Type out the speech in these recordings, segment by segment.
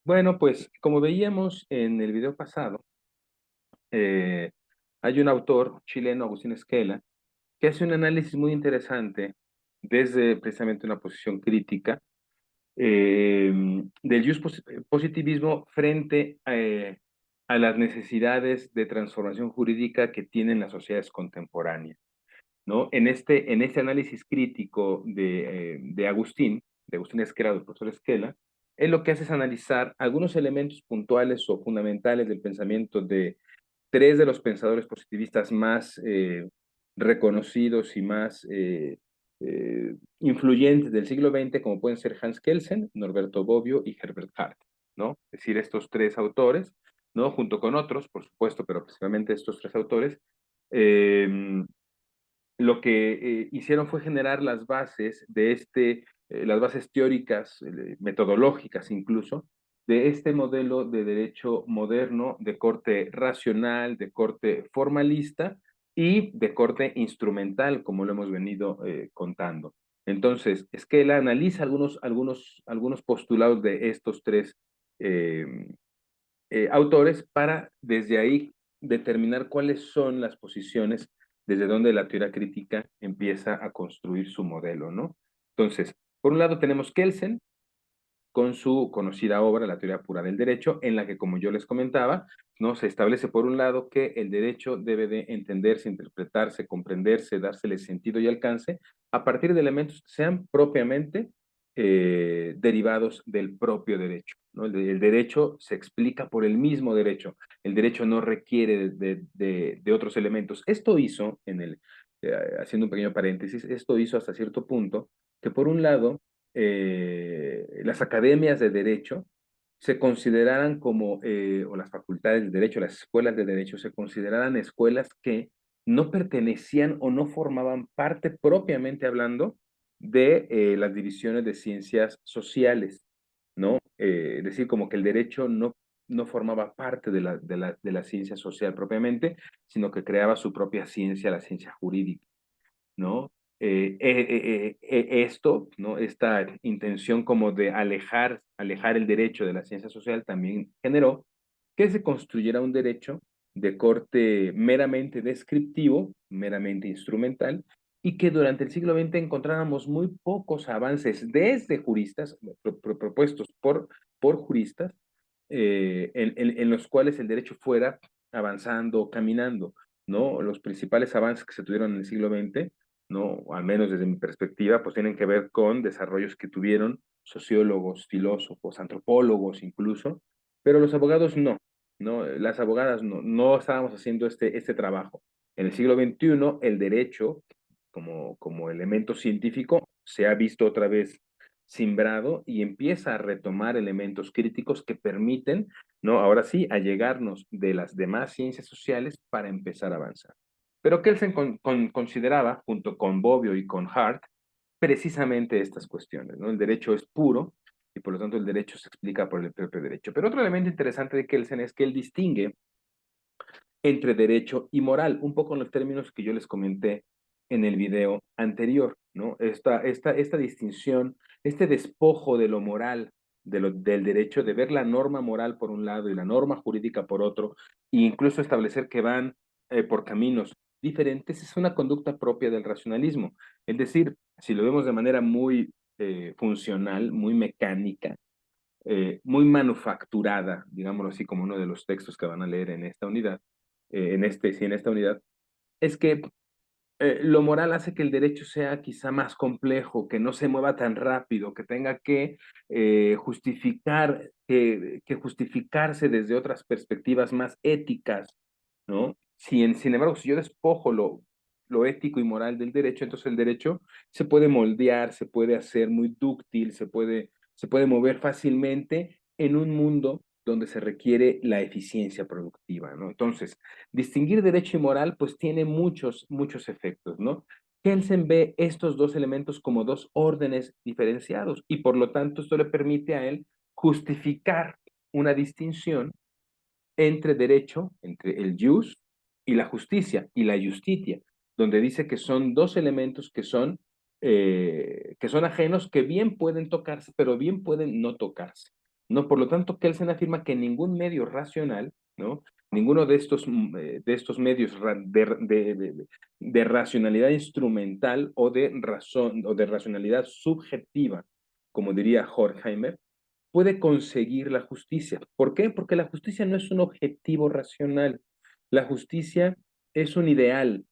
Bueno, pues como veíamos en el video pasado, eh, hay un autor chileno, Agustín Esquela, que hace un análisis muy interesante desde precisamente una posición crítica eh, del positivismo frente a las necesidades de transformación jurídica que tienen las sociedades contemporáneas, ¿no? En este análisis crítico de Agustín Esquela, del profesor Esquela, él lo que hace es analizar algunos elementos puntuales o fundamentales del pensamiento de tres de los pensadores positivistas más reconocidos y más influyentes del siglo XX, como pueden ser Hans Kelsen, Norberto Bobbio y Herbert Hart, ¿no? Es decir, estos tres autores, ¿no? Junto con otros, por supuesto, pero principalmente estos tres autores, eh, lo que hicieron fue generar las bases las bases teóricas, metodológicas incluso, de este modelo de derecho moderno de corte racional, de corte formalista y de corte instrumental, como lo hemos venido contando. Entonces, Esquela analiza algunos postulados de estos tres eh, autores para desde ahí determinar cuáles son las posiciones desde donde la teoría crítica empieza a construir su modelo, ¿no? Entonces, por un lado tenemos Kelsen con su conocida obra, La teoría pura del derecho, en la que, como yo les comentaba, ¿no? Se establece por un lado que el derecho debe de entenderse, interpretarse, comprenderse, dársele sentido y alcance a partir de elementos que sean propiamente derivados del propio derecho, ¿no? El derecho se explica por el mismo derecho. El derecho no requiere de otros elementos. Esto hizo, haciendo un pequeño paréntesis, esto hizo hasta cierto punto que, por un lado, las academias de derecho se consideraran o las facultades de derecho, las escuelas de derecho, se consideraran escuelas que no pertenecían o no formaban parte propiamente hablando de las divisiones de ciencias sociales, ¿no? Es decir, como que el derecho no formaba parte de la ciencia social propiamente, sino que creaba su propia ciencia, la ciencia jurídica, ¿no? Esto, ¿no? Esta intención como de alejar el derecho de la ciencia social también generó que se construyera un derecho de corte meramente descriptivo, meramente instrumental, y que durante el siglo XX encontráramos muy pocos avances desde juristas, propuestos por juristas, en los cuales el derecho fuera avanzando, caminando, ¿no? Los principales avances que se tuvieron en el siglo XX, ¿no? Al menos desde mi perspectiva, pues tienen que ver con desarrollos que tuvieron sociólogos, filósofos, antropólogos incluso, pero los abogados no, las abogadas no estábamos haciendo este trabajo. En el siglo XXI, el derecho, como elemento científico, se ha visto otra vez simbrado y empieza a retomar elementos críticos que permiten, ¿no? Ahora sí, allegarnos de las demás ciencias sociales para empezar a avanzar. Pero Kelsen consideraba, junto con Bobbio y con Hart, precisamente estas cuestiones, ¿no? El derecho es puro y por lo tanto el derecho se explica por el propio derecho. Pero otro elemento interesante de Kelsen es que él distingue entre derecho y moral, un poco en los términos que yo les comenté en el video anterior, ¿no? Esta distinción, este despojo de lo moral, del derecho, de ver la norma moral por un lado y la norma jurídica por otro, e incluso establecer que van por caminos diferentes, es una conducta propia del racionalismo. Es decir, si lo vemos de manera muy funcional, muy mecánica, muy manufacturada, digámoslo así, como uno de los textos que van a leer en esta unidad, sí, en esta unidad, es que lo moral hace que el derecho sea quizá más complejo, que no se mueva tan rápido, que tenga que que justificarse desde otras perspectivas más éticas, ¿no? Sin embargo, si yo despojo lo ético y moral del derecho, entonces el derecho se puede moldear, se puede hacer muy dúctil, se puede mover fácilmente en un mundo donde se requiere la eficiencia productiva, ¿no? Entonces, distinguir derecho y moral, pues tiene muchos efectos, ¿no? Kelsen ve estos dos elementos como dos órdenes diferenciados y por lo tanto esto le permite a él justificar una distinción entre derecho, entre el jus y la justicia y la justitia, donde dice que son dos elementos que son ajenos, que bien pueden tocarse, pero bien pueden no tocarse. ¿no? Por lo tanto, Kelsen afirma que ningún medio racional, ¿no? Ninguno de estos medios de racionalidad instrumental o de razón o de racionalidad subjetiva, como diría Horkheimer, puede conseguir la justicia. ¿Por qué? Porque la justicia no es un objetivo racional. La justicia es un ideal,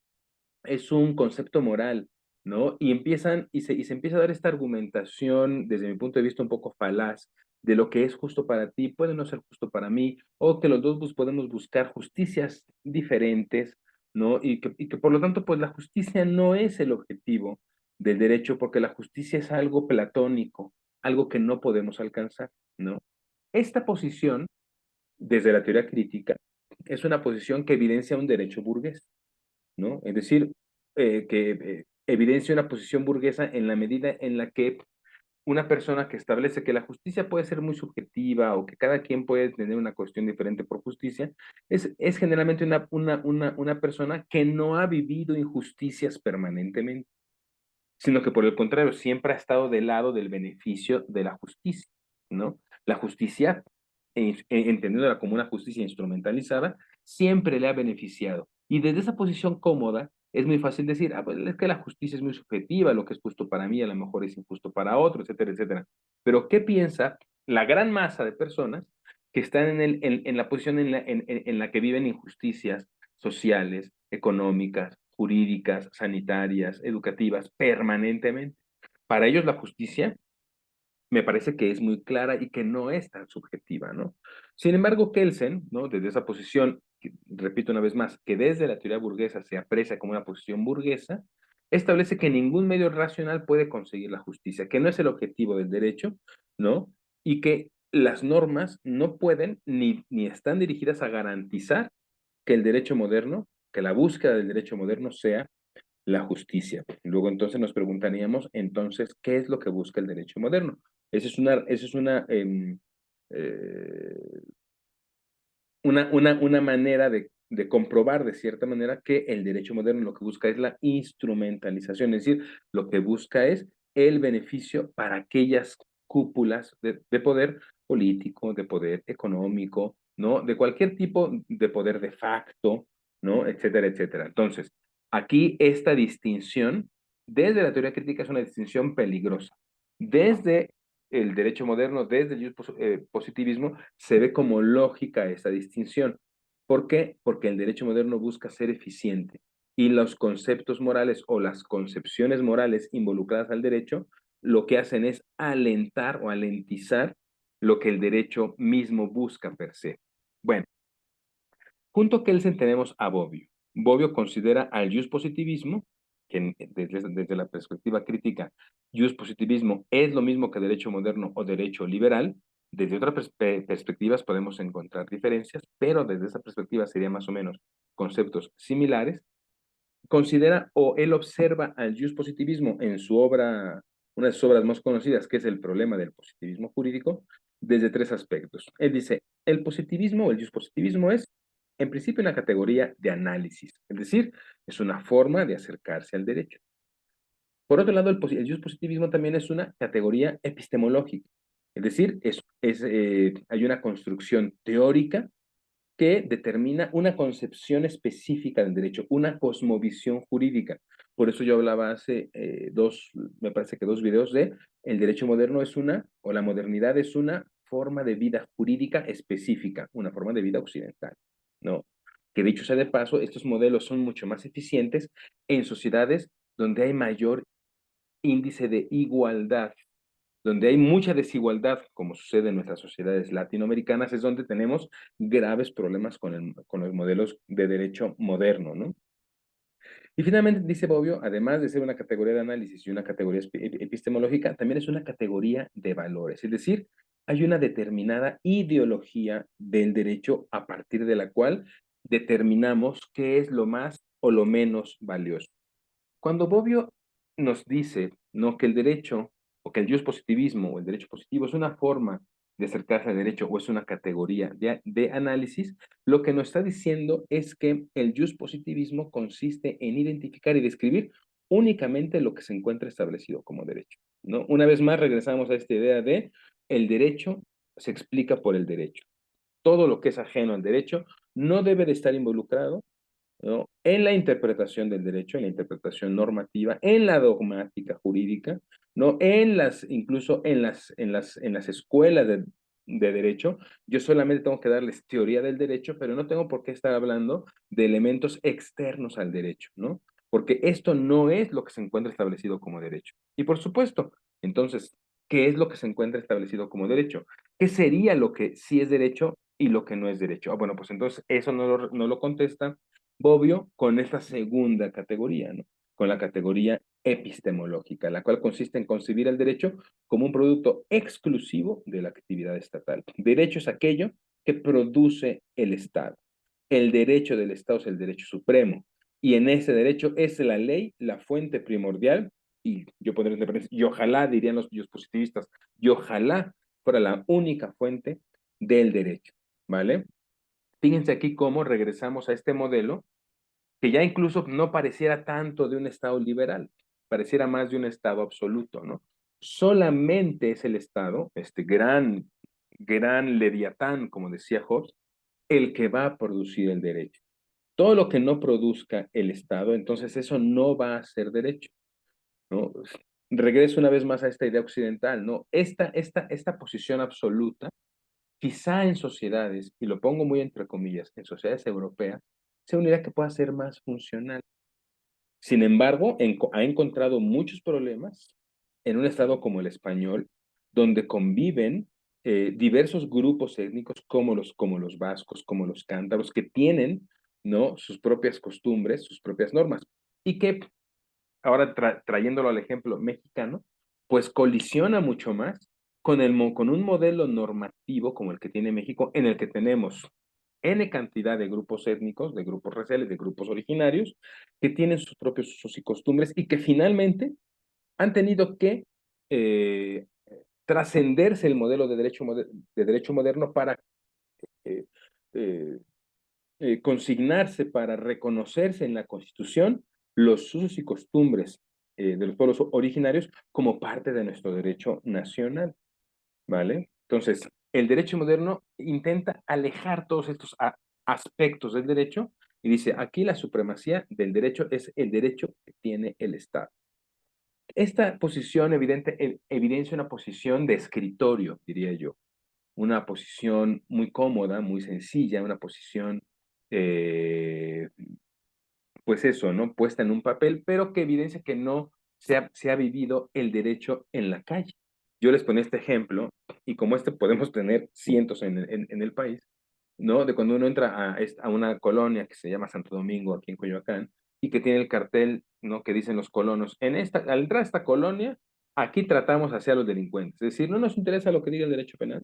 es un concepto moral, ¿no? Y se empieza a dar esta argumentación, desde mi punto de vista un poco falaz, de lo que es justo para ti, puede no ser justo para mí, o que los dos podemos buscar justicias diferentes, ¿no? Y que por lo tanto, pues la justicia no es el objetivo del derecho, porque la justicia es algo platónico, algo que no podemos alcanzar, ¿no? Esta posición, desde la teoría crítica, es una posición que evidencia un derecho burgués, ¿no? Es decir, evidencia una posición burguesa en la medida en la que una persona que establece que la justicia puede ser muy subjetiva o que cada quien puede tener una cuestión diferente por justicia, es generalmente una persona que no ha vivido injusticias permanentemente, sino que por el contrario, siempre ha estado del lado del beneficio de la justicia, ¿no? La justicia, entendiéndola como una justicia instrumentalizada, siempre le ha beneficiado. Y desde esa posición cómoda, es muy fácil decir, ah, pues es que la justicia es muy subjetiva, lo que es justo para mí a lo mejor es injusto para otro, etcétera, etcétera. Pero, ¿qué piensa la gran masa de personas que están en la posición en la que viven injusticias sociales, económicas, jurídicas, sanitarias, educativas, permanentemente? Para ellos la justicia me parece que es muy clara y que no es tan subjetiva, ¿no? Sin embargo, Kelsen, ¿no? Desde esa posición, que, repito una vez más, que desde la teoría burguesa se aprecia como una posición burguesa, establece que ningún medio racional puede conseguir la justicia, que no es el objetivo del derecho, ¿no? Y que las normas no pueden ni están dirigidas a garantizar que el derecho moderno, que la búsqueda del derecho moderno sea la justicia. Luego entonces nos preguntaríamos, entonces, ¿qué es lo que busca el derecho moderno? Esa es eh, una manera de comprobar de cierta manera que el derecho moderno lo que busca es la instrumentalización, es decir, lo que busca es el beneficio para aquellas cúpulas de poder político, de poder económico, ¿no? De cualquier tipo de poder de facto, ¿no? Etcétera, etcétera. Entonces, aquí esta distinción, desde la teoría crítica, es una distinción peligrosa. Desde el derecho moderno, desde el positivismo, se ve como lógica esa distinción. ¿Por qué? Porque el derecho moderno busca ser eficiente y los conceptos morales o las concepciones morales involucradas al derecho lo que hacen es alentar o alentizar lo que el derecho mismo busca per se. Bueno, junto a Kelsen tenemos a Bobbio. Bobbio considera al positivismo, que desde la perspectiva crítica, positivismo es lo mismo que derecho moderno o derecho liberal. Desde otras perspectivas podemos encontrar diferencias, pero desde esa perspectiva serían más o menos conceptos similares. Considera o él observa al positivismo en su obra, una de sus obras más conocidas, que es El problema del positivismo jurídico, desde tres aspectos. Él dice, el positivismo o el positivismo es, en principio, una categoría de análisis, es decir, es una forma de acercarse al derecho. Por otro lado, el positivismo también es una categoría epistemológica, es decir, hay una construcción teórica que determina una concepción específica del derecho, una cosmovisión jurídica. Por eso yo hablaba hace me parece que dos videos de el derecho moderno es o la modernidad es una forma de vida jurídica específica, una forma de vida occidental, ¿no? Que dicho sea de paso, estos modelos son mucho más eficientes en sociedades donde hay mayor índice de igualdad, donde hay mucha desigualdad, como sucede en nuestras sociedades latinoamericanas, es donde tenemos graves problemas con los modelos de derecho moderno, ¿no? Y finalmente, dice Bobbio, además de ser una categoría de análisis y una categoría epistemológica, también es una categoría de valores, es decir, hay una determinada ideología del derecho a partir de la cual determinamos qué es lo más o lo menos valioso. Cuando Bobbio nos dice, ¿no?, que el derecho o que el positivismo o el derecho positivo es una forma de acercarse al derecho o es una categoría de análisis, lo que nos está diciendo es que el positivismo consiste en identificar y describir únicamente lo que se encuentra establecido como derecho, ¿no? Una vez más regresamos a esta idea de el derecho se explica por el derecho. Todo lo que es ajeno al derecho no debe de estar involucrado, ¿no?, en la interpretación del derecho, en la interpretación normativa, en la dogmática jurídica, ¿no? Incluso en las escuelas de derecho. Yo solamente tengo que darles teoría del derecho, pero no tengo por qué estar hablando de elementos externos al derecho, ¿no? Porque esto no es lo que se encuentra establecido como derecho. Y por supuesto, entonces, ¿qué es lo que se encuentra establecido como derecho? ¿Qué sería lo que sí es derecho y lo que no es derecho? Ah, bueno, pues entonces eso no lo contesta Bobbio con esta segunda categoría, ¿no? Con la categoría epistemológica, la cual consiste en concebir el derecho como un producto exclusivo de la actividad estatal. Derecho es aquello que produce el Estado. El derecho del Estado es el derecho supremo. Y en ese derecho es la ley la fuente primordial, y yo pondré entre paréntesis, y ojalá, dirían los positivistas, y ojalá fuera la única fuente del derecho, ¿vale? Fíjense aquí cómo regresamos a este modelo que ya incluso no pareciera tanto de un Estado liberal, pareciera más de un Estado absoluto, ¿no? Solamente es el Estado, este gran leviatán, como decía Hobbes, el que va a producir el derecho. Todo lo que no produzca el Estado, entonces eso no va a ser derecho, ¿no? Regreso una vez más a esta idea occidental, ¿no? Esta posición absoluta, quizá en sociedades, y lo pongo muy entre comillas, en sociedades europeas, sea una idea que pueda ser más funcional. Sin embargo, ha encontrado muchos problemas en un estado como el español, donde conviven diversos grupos étnicos como los vascos, como los cántabros, que tienen, ¿no?, sus propias costumbres, sus propias normas, y que ahora trayéndolo al ejemplo mexicano, pues colisiona mucho más con un modelo normativo como el que tiene México, en el que tenemos N cantidad de grupos étnicos, de grupos raciales, de grupos originarios, que tienen sus propios usos y costumbres y que finalmente han tenido que eh, trascenderse el modelo de derecho moderno para eh, eh, consignarse, para reconocerse en la Constitución los usos y costumbres de los pueblos originarios como parte de nuestro derecho nacional, ¿vale? Entonces, el derecho moderno intenta alejar todos estos aspectos del derecho y dice, aquí la supremacía del derecho es el derecho que tiene el Estado. Esta posición evidencia una posición de escritorio, diría yo, una posición muy cómoda, muy sencilla, una posición, eh, pues eso, ¿no? Puesta en un papel, pero que evidencia que no se ha vivido el derecho en la calle. Yo les ponía este ejemplo, y como este podemos tener cientos en el país, ¿no? De cuando uno entra a una colonia que se llama Santo Domingo, aquí en Coyoacán, y que tiene el cartel, ¿no?, que dicen los colonos, al entrar a esta colonia, aquí tratamos hacia los delincuentes. Es decir, no nos interesa lo que diga el derecho penal,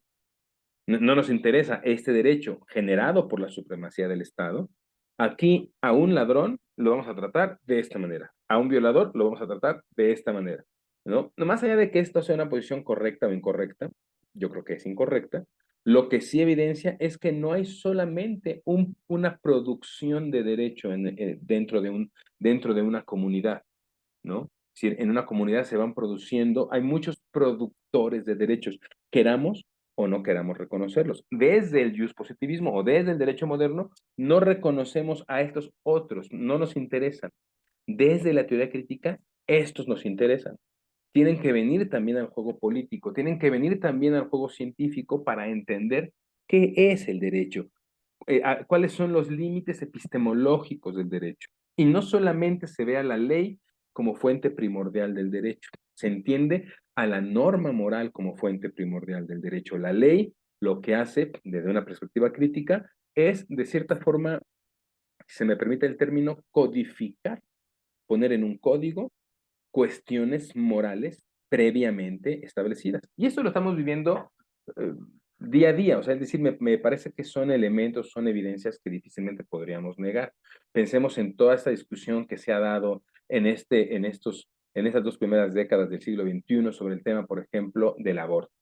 no nos interesa este derecho generado por la supremacía del Estado. Aquí a un ladrón lo vamos a tratar de esta manera, a un violador lo vamos a tratar de esta manera, ¿no? No más allá de que esto sea una posición correcta o incorrecta, yo creo que es incorrecta, lo que sí evidencia es que no hay solamente una producción de derecho dentro de una comunidad, ¿no? Si en una comunidad se van produciendo, hay muchos productores de derechos, queramos o no queramos reconocerlos. Desde el positivismo o desde el derecho moderno, no reconocemos a estos otros, no nos interesan. Desde la teoría crítica, estos nos interesan. Tienen que venir también al juego político, tienen que venir también al juego científico para entender qué es el derecho, cuáles son los límites epistemológicos del derecho. Y no solamente se ve a la ley como fuente primordial del derecho, se entiende a la norma moral como fuente primordial del derecho. La ley lo que hace, desde una perspectiva crítica, es, de cierta forma, si se me permite el término, codificar, poner en un código cuestiones morales previamente establecidas. Y esto lo estamos viviendo eh, día a día, o sea, es decir, me parece que son elementos, son evidencias que difícilmente podríamos negar. Pensemos en toda esta discusión que se ha dado en estas dos primeras décadas del siglo XXI sobre el tema, por ejemplo, del aborto,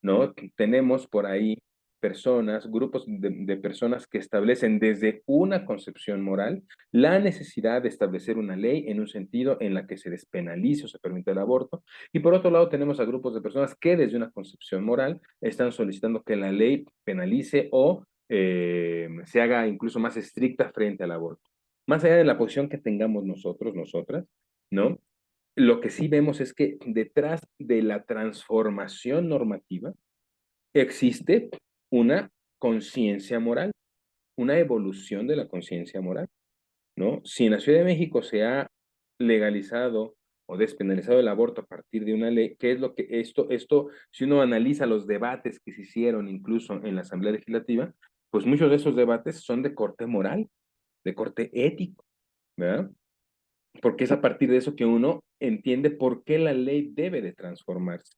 ¿no? Tenemos por ahí personas, grupos de personas que establecen desde una concepción moral la necesidad de establecer una ley en un sentido en la que se despenalice o se permita el aborto. Y por otro lado tenemos a grupos de personas que desde una concepción moral están solicitando que la ley penalice o se haga incluso más estricta frente al aborto. Más allá de la posición que tengamos nosotros, nosotras, ¿no? Lo que sí vemos es que detrás de la transformación normativa existe una conciencia moral, una evolución de la conciencia moral, ¿no? Si en la Ciudad de México se ha legalizado o despenalizado el aborto a partir de una ley, ¿qué es lo que si uno analiza los debates que se hicieron incluso en la Asamblea Legislativa, pues muchos de esos debates son de corte moral, de corte ético, ¿verdad? Porque es a partir de eso que uno entiende por qué la ley debe de transformarse,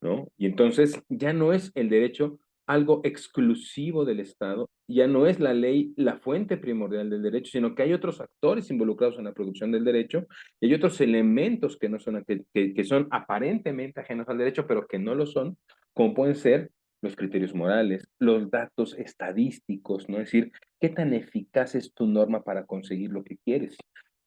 ¿no? Y entonces ya no es el derecho algo exclusivo del Estado, ya no es la ley la fuente primordial del derecho, sino que hay otros actores involucrados en la producción del derecho y hay otros elementos que no son, que son aparentemente ajenos al derecho, pero que no lo son, como pueden ser los criterios morales, los datos estadísticos, ¿no? Es decir, ¿qué tan eficaz es tu norma para conseguir lo que quieres?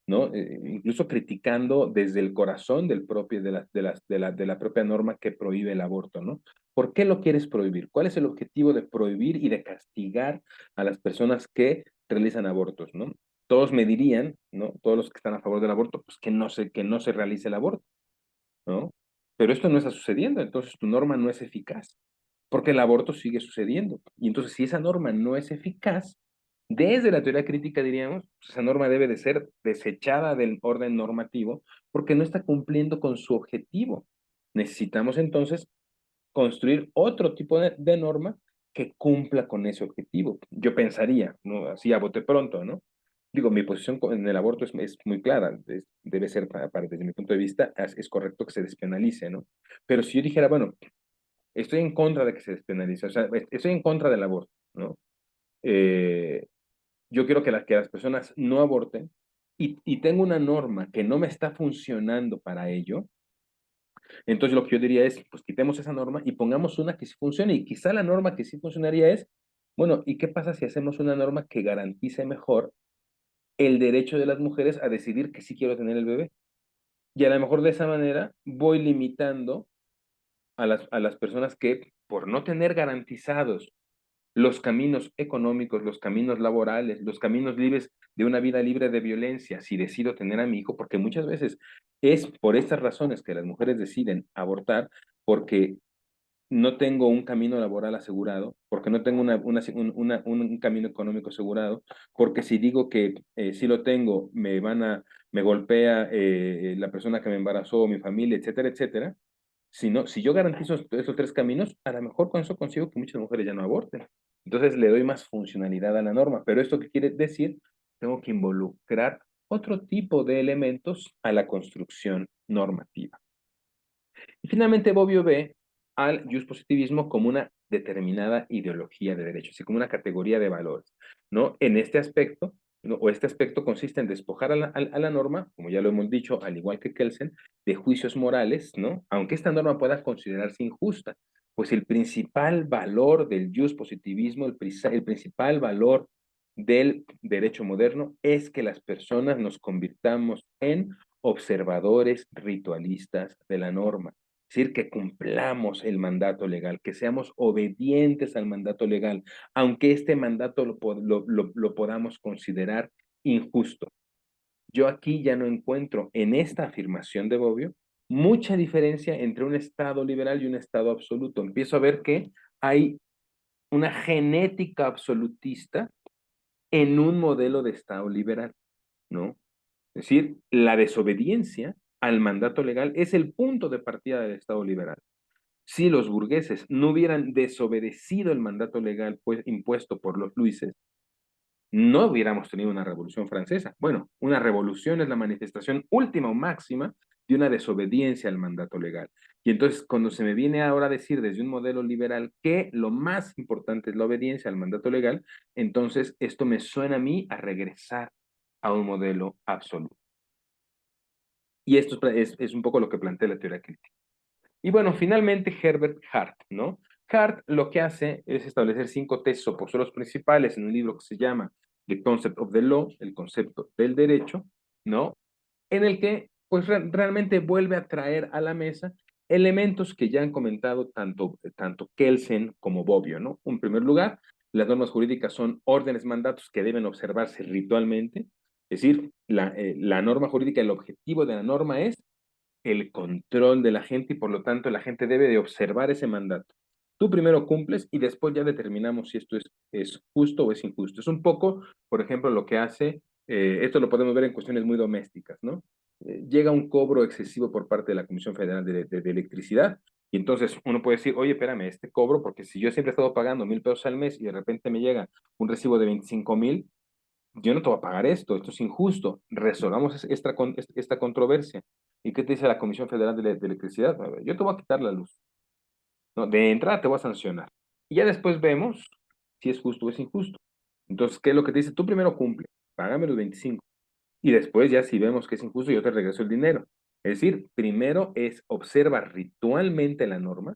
¿No? Incluso criticando desde el corazón del propio, de la propia norma que prohíbe el aborto, ¿no? ¿Por qué lo quieres prohibir? ¿Cuál es el objetivo de prohibir y de castigar a las personas que realizan abortos, ¿no? Todos me dirían, ¿no? Todos los que están a favor del aborto, pues que no se realice el aborto, ¿no? Pero esto no está sucediendo, entonces tu norma no es eficaz, porque el aborto sigue sucediendo. Y entonces, si esa norma no es eficaz, desde la teoría crítica diríamos, pues esa norma debe de ser desechada del orden normativo porque no está cumpliendo con su objetivo. Necesitamos entonces construir otro tipo de norma que cumpla con ese objetivo. Yo pensaría, ¿no? Así a bote pronto, ¿no? Digo, mi posición en el aborto es muy clara, debe ser, desde mi punto de vista, es correcto que se despenalice, ¿no? Pero si yo dijera, bueno, estoy en contra de que se despenalice, o sea, estoy en contra del aborto, ¿no? Eh, yo quiero que las personas no aborten y tengo una norma que no me está funcionando para ello, entonces lo que yo diría es, pues quitemos esa norma y pongamos una que sí funcione. Y quizá la norma que sí funcionaría es, bueno, ¿y qué pasa si hacemos una norma que garantice mejor el derecho de las mujeres a decidir que sí quiero tener el bebé? Y a lo mejor de esa manera voy limitando a las personas que por no tener garantizados los caminos económicos, los caminos laborales, los caminos libres de una vida libre de violencia, si decido tener a mi hijo, porque muchas veces es por estas razones que las mujeres deciden abortar, porque no tengo un camino laboral asegurado, porque no tengo un camino económico asegurado, porque si digo que sí lo tengo, me golpea la persona que me embarazó, mi familia, etcétera, etcétera. Si no, si yo garantizo esos tres caminos, a lo mejor con eso consigo que muchas mujeres ya no aborten. Entonces le doy más funcionalidad a la norma. Pero esto qué quiere decir, tengo que involucrar otro tipo de elementos a la construcción normativa. Y finalmente Bobbio ve al positivismo como una determinada ideología de derecho, así como una categoría de valores, ¿no? En este aspecto, ¿no? O este aspecto consiste en despojar a la norma, como ya lo hemos dicho, al igual que Kelsen, de juicios morales, ¿no? Aunque esta norma pueda considerarse injusta, pues el principal valor del positivismo, el principal valor del derecho moderno es que las personas nos convirtamos en observadores ritualistas de la norma, es decir, que cumplamos el mandato legal, que seamos obedientes al mandato legal, aunque este mandato lo podamos considerar injusto. Yo aquí ya no encuentro en esta afirmación de Bobbio mucha diferencia entre un Estado liberal y un Estado absoluto. Empiezo a ver que hay una genética absolutista en un modelo de Estado liberal, ¿no? Es decir, la desobediencia al mandato legal es el punto de partida del Estado liberal. Si los burgueses no hubieran desobedecido el mandato legal pues, impuesto por los Luises, no hubiéramos tenido una revolución francesa. Bueno, una revolución es la manifestación última o máxima de una desobediencia al mandato legal. Y entonces, cuando se me viene ahora a decir desde un modelo liberal que lo más importante es la obediencia al mandato legal, entonces esto me suena a mí a regresar a un modelo absoluto. Y esto es un poco lo que plantea la teoría crítica. Y bueno, finalmente Herbert Hart, ¿no? Hart lo que hace es establecer 5 tesis o postulos principales en un libro que se llama The Concept of the Law, el concepto del derecho, ¿no? En el que pues realmente vuelve a traer a la mesa elementos que ya han comentado tanto Kelsen como Bobbio, ¿no? En primer lugar, las normas jurídicas son órdenes, mandatos que deben observarse ritualmente, es decir, la norma jurídica, el objetivo de la norma es el control de la gente y por lo tanto la gente debe de observar ese mandato. Tú primero cumples y después ya determinamos si esto es justo o es injusto. Es un poco, por ejemplo, lo que hace, esto lo podemos ver en cuestiones muy domésticas, ¿no? Llega un cobro excesivo por parte de la Comisión Federal de Electricidad y entonces uno puede decir, oye, espérame, este cobro, porque si yo siempre he estado pagando 1,000 pesos al mes y de repente me llega un recibo de 25,000, yo no te voy a pagar esto es injusto, resolvamos esta controversia. ¿Y qué te dice la Comisión Federal de Electricidad? A ver, yo te voy a quitar la luz, ¿no? De entrada te voy a sancionar. Y ya después vemos si es justo o es injusto. Entonces, ¿qué es lo que te dice? Tú primero cumple, págame los 25. Y después ya si vemos que es injusto, yo te regreso el dinero. Es decir, primero es observa ritualmente la norma,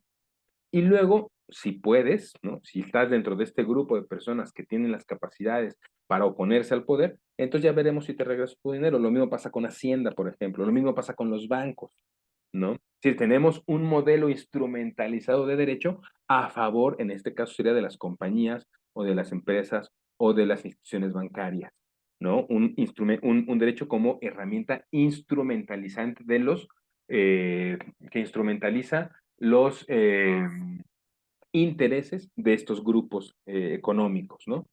y luego, si puedes, ¿no? Si estás dentro de este grupo de personas que tienen las capacidades para oponerse al poder, entonces ya veremos si te regreso tu dinero. Lo mismo pasa con Hacienda, por ejemplo. Lo mismo pasa con los bancos, ¿no? Si tenemos un modelo instrumentalizado de derecho a favor, en este caso sería de las compañías o de las empresas o de las instituciones bancarias, ¿no? Un derecho como herramienta instrumentalizante de que instrumentaliza los intereses de estos grupos económicos, ¿no?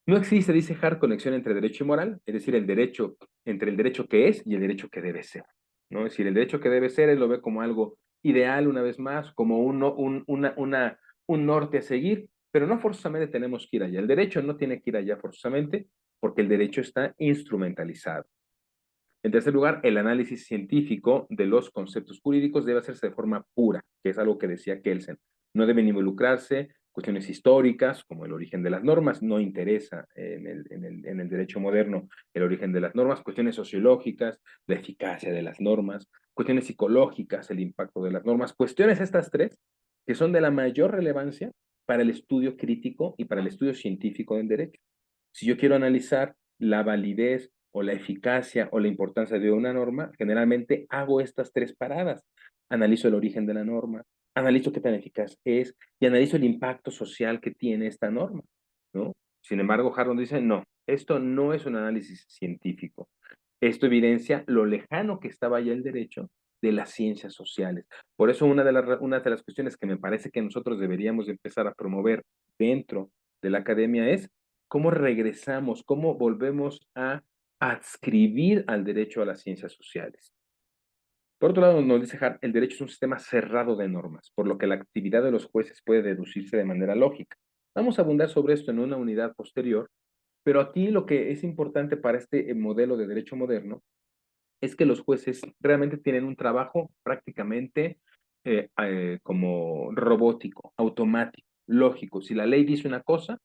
No existe, dice Hart, conexión entre derecho y moral, es decir, entre el derecho que es y el derecho que debe ser, ¿no? Es decir, el derecho que debe ser, él lo ve como algo ideal, una vez más, como un norte a seguir, pero no forzosamente tenemos que ir allá. El derecho no tiene que ir allá forzosamente porque el derecho está instrumentalizado. En tercer lugar, el análisis científico de los conceptos jurídicos debe hacerse de forma pura, que es algo que decía Kelsen. No deben involucrarse cuestiones históricas, como el origen de las normas, no interesa en el derecho moderno el origen de las normas, cuestiones sociológicas, la eficacia de las normas, cuestiones psicológicas, el impacto de las normas, cuestiones estas tres que son de la mayor relevancia para el estudio crítico y para el estudio científico del derecho. Si yo quiero analizar la validez o la eficacia o la importancia de una norma, generalmente hago estas tres paradas. Analizo el origen de la norma, analizo qué tan eficaz es y analizo el impacto social que tiene esta norma, ¿no? Sin embargo, Harron dice, no, esto no es un análisis científico. Esto evidencia lo lejano que estaba ya el derecho de las ciencias sociales. Por eso una de las cuestiones que me parece que nosotros deberíamos empezar a promover dentro de la academia es cómo regresamos, cómo volvemos a adscribir al derecho a las ciencias sociales. Por otro lado, nos dice Hart, el derecho es un sistema cerrado de normas, por lo que la actividad de los jueces puede deducirse de manera lógica. Vamos a abundar sobre esto en una unidad posterior, pero aquí lo que es importante para este modelo de derecho moderno es que los jueces realmente tienen un trabajo prácticamente como robótico, automático, lógico. Si la ley dice una cosa,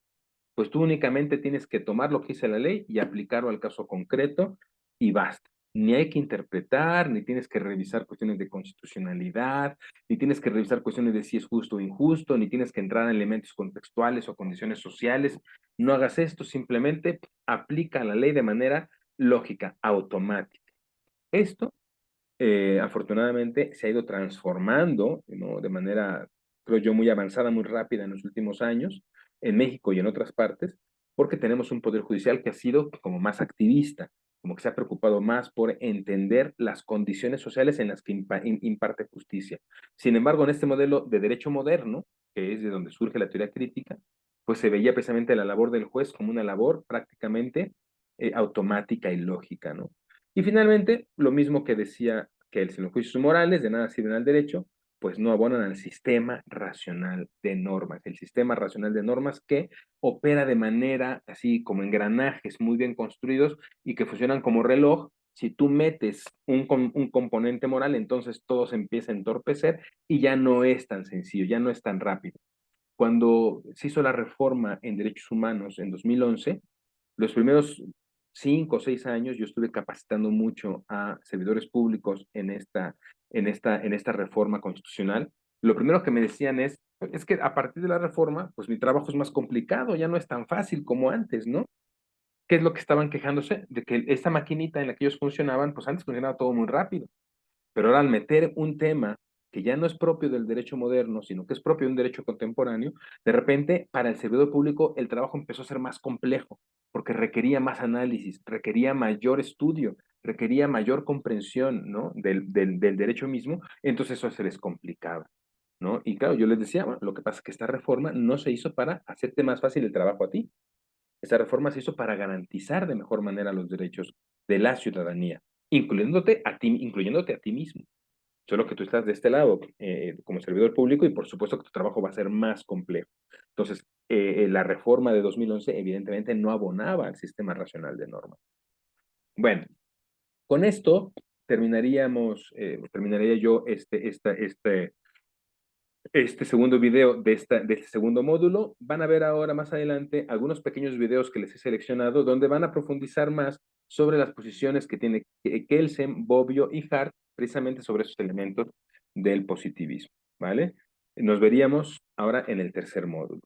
pues tú únicamente tienes que tomar lo que dice la ley y aplicarlo al caso concreto y basta. Ni hay que interpretar, ni tienes que revisar cuestiones de constitucionalidad, ni tienes que revisar cuestiones de si es justo o injusto, ni tienes que entrar en elementos contextuales o condiciones sociales. No hagas esto, simplemente aplica la ley de manera lógica, automática. Esto afortunadamente se ha ido transformando, ¿no? De manera, creo yo, muy avanzada, muy rápida en los últimos años, en México y en otras partes, porque tenemos un poder judicial que ha sido como más activista, como que se ha preocupado más por entender las condiciones sociales en las que imparte justicia. Sin embargo, en este modelo de derecho moderno, que es de donde surge la teoría crítica, pues se veía precisamente la labor del juez como una labor prácticamente automática y lógica, ¿no? Y finalmente, lo mismo que decía que en los juicios morales de nada sirven al derecho, pues no abonan al sistema racional de normas. El sistema racional de normas que opera de manera así como engranajes muy bien construidos y que funcionan como reloj. Si tú metes un componente moral, entonces todo se empieza a entorpecer y ya no es tan sencillo, ya no es tan rápido. Cuando se hizo la reforma en derechos humanos en 2011, los primeros 5 o 6 años yo estuve capacitando mucho a servidores públicos en esta reforma constitucional. Lo primero que me decían es, es que a partir de la reforma, pues mi trabajo es más complicado, ya no es tan fácil como antes, ¿no? ¿Qué es lo que estaban quejándose? De que esta maquinita en la que ellos funcionaban, pues antes funcionaba todo muy rápido. Pero ahora al meter un tema que ya no es propio del derecho moderno, sino que es propio de un derecho contemporáneo, de repente para el servidor público el trabajo empezó a ser más complejo, porque requería más análisis, requería mayor estudio, requería mayor comprensión, ¿no? del derecho mismo, entonces eso se les complicaba, ¿no? Y claro, yo les decía, bueno, lo que pasa es que esta reforma no se hizo para hacerte más fácil el trabajo a ti, esta reforma se hizo para garantizar de mejor manera los derechos de la ciudadanía, incluyéndote a ti mismo. Solo que tú estás de este lado como servidor público y por supuesto que tu trabajo va a ser más complejo. Entonces, la reforma de 2011 evidentemente no abonaba al sistema racional de normas. Bueno, con esto terminaría yo este segundo video de este segundo módulo. Van a ver ahora más adelante algunos pequeños videos que les he seleccionado donde van a profundizar más sobre las posiciones que tiene Kelsen, Bobbio y Hart precisamente sobre esos elementos del positivismo, ¿vale? Nos veríamos ahora en el tercer módulo.